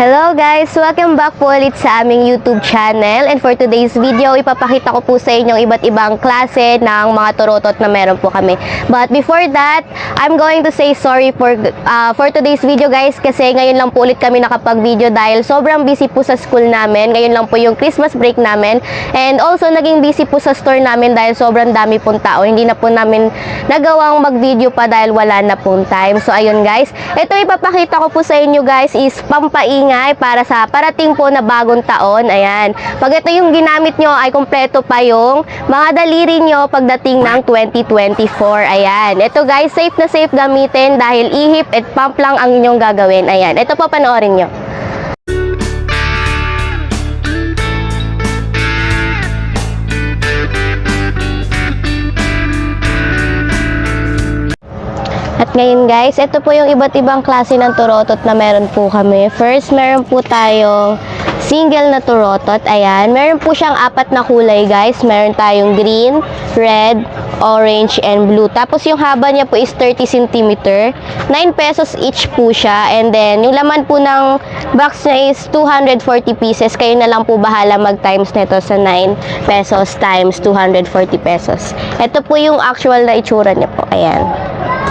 Hello guys! Welcome back po ulit sa aming YouTube channel, and for today's video, ipapakita ko po sa inyo iba't ibang klase ng mga turotot na meron po kami. But before that, I'm going to say sorry for today's video guys, kasi ngayon lang po ulit kami nakapag-video dahil sobrang busy po sa school namin. Ngayon lang po yung Christmas break namin, and also naging busy po sa store namin dahil sobrang dami pong tao. Hindi na po namin nagawang mag-video pa dahil wala na pong time. So ayun guys, ito ipapakita ko po sa inyo guys is pampaingay para sa parating po na bagong taon. Ayan. Pag ito yung ginamit nyo ay kompleto pa yung mga daliri nyo pagdating ng 2024. Ayan. Ito guys, safe na safe gamitin dahil ihip at pump lang ang inyong gagawin. Ayan. Ito po, panoorin nyo. At ngayon guys, ito po yung iba't ibang klase ng turotot na meron po kami. First, meron po tayong single na turotot. Ayan, meron po siyang apat na kulay guys. Meron tayong green, red, orange, and blue. Tapos yung haba niya po is 30 cm. 9 pesos each po siya. And then, yung laman po ng box niya is 240 pieces. Kayo na lang po bahala mag-times nito sa 9 pesos times 240 pesos. Ito po yung actual na itsura niya po. Ayan.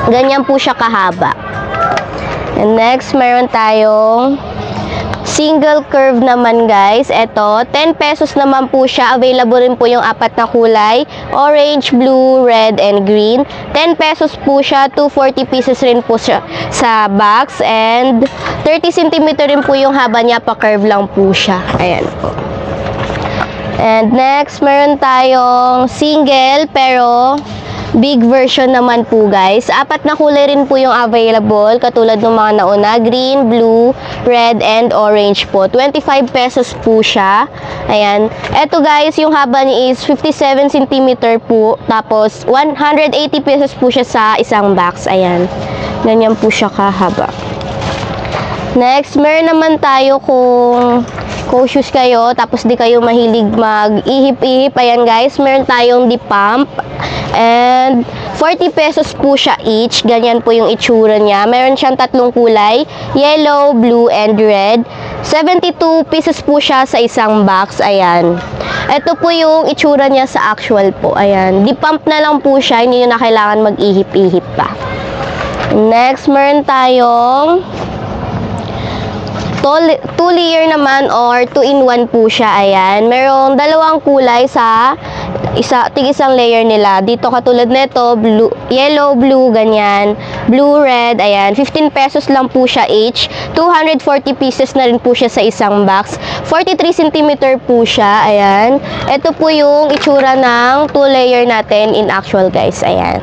Ganyan po siya kahaba. And next, meron tayong single curve naman guys. Ito, 10 pesos naman po siya. Available rin po yung apat na kulay. Orange, blue, red, and green. 10 pesos po siya. 240 pieces rin po siya sa box. And 30 cm rin po yung haba niya. Pa-curve lang po siya. Ayan po. And next, meron tayong single pero big version naman po guys. Apat na kulay rin po yung available, katulad ng mga nauna, green, blue, red, and orange po. 25 pesos po siya. Ayan. Eto guys, yung haba niya is 57 cm po. Tapos 180 pesos po siya sa isang box. Ayan. Ganyan po siya kahaba. Next, meron naman tayo kung cautious kayo, tapos di kayo mahilig mag-ihip-ihip. Ayan guys, meron tayong di-pump. And 40 pesos po siya each. Ganyan po yung itsura niya. Meron siyang tatlong kulay, yellow, blue, and red. 72 pieces po siya sa isang box. Ayan. Ito po yung itsura niya sa actual po. Ayan. Di-pump na lang po siya. Hindi nyo na kailangan mag-ihip-ihip pa. Next, meron tayong 2-layer naman or 2-in-1 po siya. Ayan. Merong dalawang kulay sa tig-isang layer nila. Dito katulad nito, blue, yellow, blue, ganyan. Blue, red, ayan. 15 pesos lang po siya each. 240 pieces na rin po siya sa isang box. 43 cm po siya. Ayan. Ito po yung itsura ng 2-layer natin in actual guys. Ayan.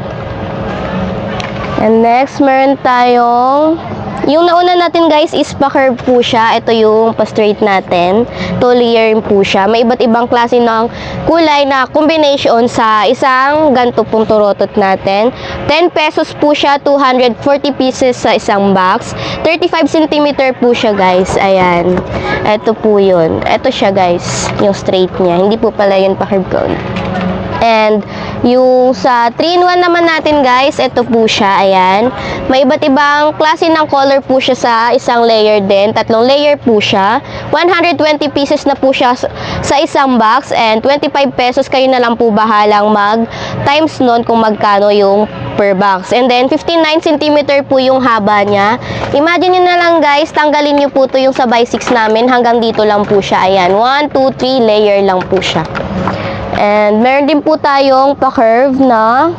And next, meron tayong yung nauna natin guys is pa-curve po siya. Ito yung pa-straight natin. 2-layer po siya. May iba't ibang klase ng kulay na combination sa isang ganito pong turotot natin. 10 pesos po siya. 240 pieces sa isang box. 35 cm po siya guys. Ayan. Ito po yun. Ito siya guys. Yung straight niya. Hindi po pala yun pa-curve ko. And yung sa 3-in-1 naman natin guys, ito po siya. Ayan. May iba't ibang klase ng color po siya sa isang layer din. 3 layer po siya. 120 pieces na po siya sa isang box. And 25 pesos kayo na lang po bahalang mag-times nun kung magkano yung per box. And then 59 cm po yung haba niya. Imagine nyo na lang guys, tanggalin nyo po to yung sa by 6 namin. Hanggang dito lang po siya. Ayan. 1, 2, 3 layer lang po siya. And meron din po tayong pa-curve na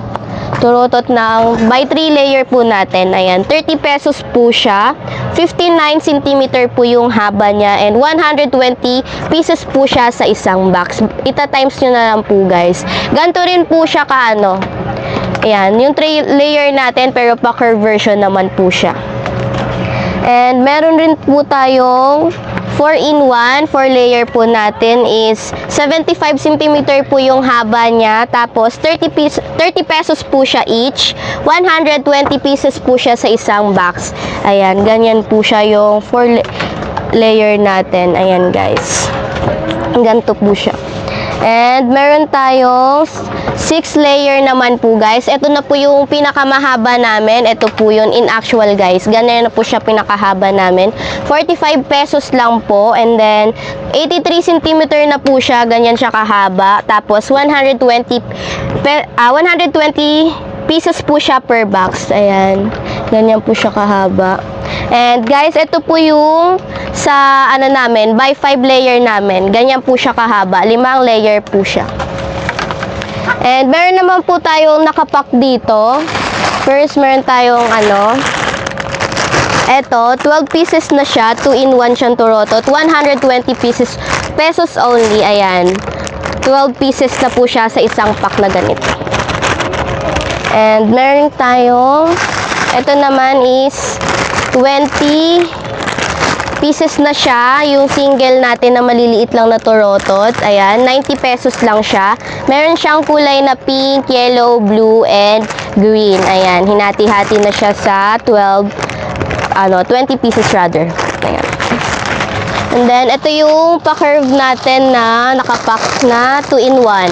turotot ng by 3 layer po natin. Ayan, 30 pesos po siya. 59 cm po yung haba niya. And 120 pieces po siya sa isang box. Ita-times nyo na lang po guys. Ganito rin po siya kaano. Ayan, yung 3 layer natin pero pa-curve version naman po siya. And meron rin po tayong 4-in-1, 4-layer po natin is 75 cm po yung haba niya. Tapos 30 pesos po siya each. 120 pieces po siya sa isang box. Ayan, ganyan po siya yung 4-layer natin. Ayan guys. Ganito po siya. And meron tayong 6 layer naman po guys. Ito na po yung pinakamahaba namin. Ito po yun in actual guys. Ganyan na po siya pinakahaba namin. 45 pesos lang po. And then 83 cm na po siya. Ganyan siya kahaba. Tapos 120 pieces po siya per box. Ayan. Ganyan po siya kahaba. And guys, ito po yung sa ano namin, by 5 layer namin. Ganyan po siya kahaba. 5 layer po siya. And meron naman po tayong nakapack dito. First, meron tayong eto, 12 pieces na siya. 2-in-1 siyang turotot. 120 pesos only. Ayan. 12 pieces na po siya sa isang pack na ganito. And meron tayong, ito naman is 20 pieces na siya, yung single natin na maliliit lang na turotot. Ayan, 90 pesos lang siya. Meron siyang kulay na pink, yellow, blue, and green. Ayan, hinati-hati na siya sa 20 pieces rather. Ayan. And then, ito yung pa-curve natin na nakapack na 2-in-1.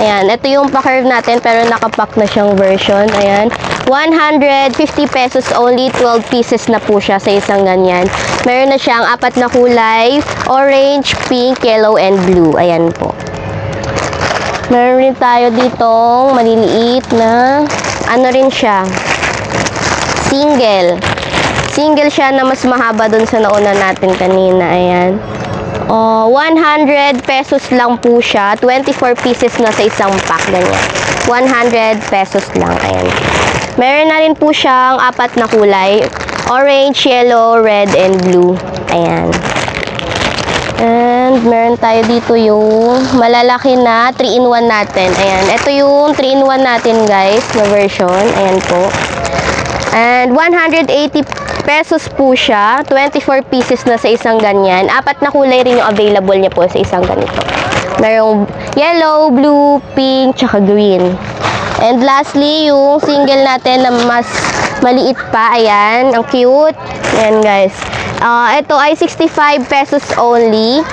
Ayan, ito yung pa-curve natin pero nakapack na siyang version. Ayan, 150 pesos only, 12 pieces na po siya sa isang ganyan. Meron na siyang 4 na kulay, orange, pink, yellow, and blue. Ayan po. Meron rin tayo ditong maliliit na, rin siya, single. Single siya na mas mahaba dun sa nauna natin kanina. Ayan. 100 pesos lang po siya. 24 pieces na sa isang pack. Ganyan. 100 pesos lang. Ayan. Meron na rin po siyang 4 na kulay. Orange, yellow, red, and blue. Ayan. And meron tayo dito yung malalaki na 3-in-1 natin. Ayan. Ito yung 3-in-1 natin guys na version. Ayan po. And 180 pesos po siya. 24 pieces na sa isang ganyan. 4 na kulay rin yung available niya po sa isang ganito. Merong yellow, blue, pink, tsaka green. And lastly, yung single natin na mas maliit pa. Ayan, ang cute. Ayan guys. Ito ay 65 pesos only.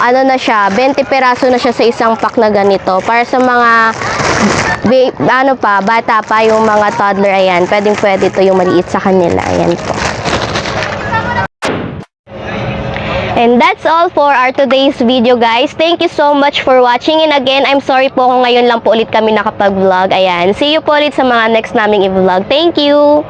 Ano na siya, 20 peraso na siya sa isang pack na ganito. Para sa mga bata pa, yung mga toddler, ayan. Pwedeng-pwede ito yung maliit sa kanila. Ayan po. And that's all for our today's video guys. Thank you so much for watching. And again, I'm sorry po kung ngayon lang po ulit kami nakapag-vlog. Ayan. See you po ulit sa mga next naming i-vlog. Thank you!